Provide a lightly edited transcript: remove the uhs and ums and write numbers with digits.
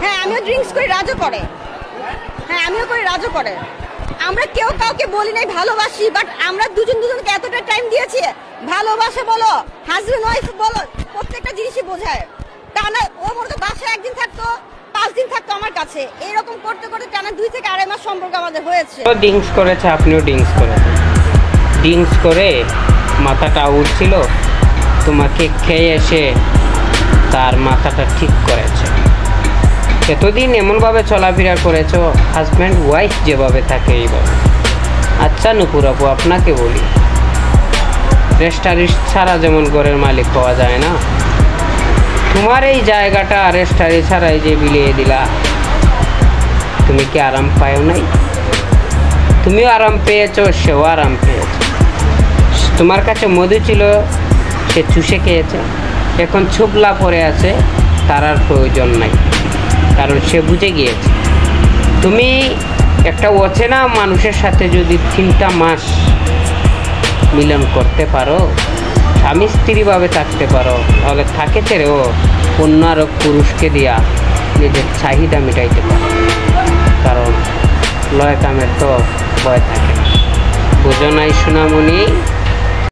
হ্যাঁ আমিও ড্রিঙ্কস করি, রাজও করে। হ্যাঁ আমিও করি, রাজও করে। আমরা কেউ কাউকে বলি নাই ভালোবাসি, বাট আমরা দুজন দুজনকে এতটা টাইম দিয়েছি। ভালোবাসা বলো, হাজবেন্ড ওয়াইফ বলো, প্রত্যেকটা জিনিসই বোঝায়। টানা ও মনে তো বাসায় একদিন থাকতো, 5 দিন থাকতো আমার কাছে, এইরকম করতে করতে টানা 2 থেকে 2.5 মাস সম্পর্ক আমাদের হয়েছে। ড্রিঙ্কস করেছে, আপনিও ড্রিঙ্কস করেছেন। ড্রিঙ্কস করে মাথাটা উঠছিল, তোমাকে খেয়ে এসে তার মাথাটা ঠিক করেছে। এতদিন এমনভাবে চলাফেরা করেছো, হাজব্যান্ড ওয়াইফ যেভাবে থাকে এইভাবে। আচ্ছা নূপুর আপু, আপনাকে বলি, রেস্টারেন্ট ছাড়া যেমন ঘরের মালিক পাওয়া যায় না, তোমার এই জায়গাটা রেস্টারেন্ট ছাড়াই যে বিলিয়ে দিলা, তুমি কি আরাম পাও নাই? তুমিও আরাম পেয়েছো, সেও আরাম পেয়েছে। তোমার কাছে মধু ছিল, সে চুষে খেয়েছে। এখন ছুবলা পড়ে আছে, তার আর প্রয়োজন নাই, কারণ সে বুঝে গিয়েছে। তুমি একটা অচেনা মানুষের সাথে যদি 3টা মাস মিলন করতে পারো, স্বামী স্ত্রীভাবে থাকতে পারো, তাহলে থাকে ছেড়েও অন্য আরও পুরুষকে দিয়া নিজের চাহিদা মেটাইতে পারো। কারণ লয় কামের তো ভয় থাকে। বুঝো নাই সোনামণি?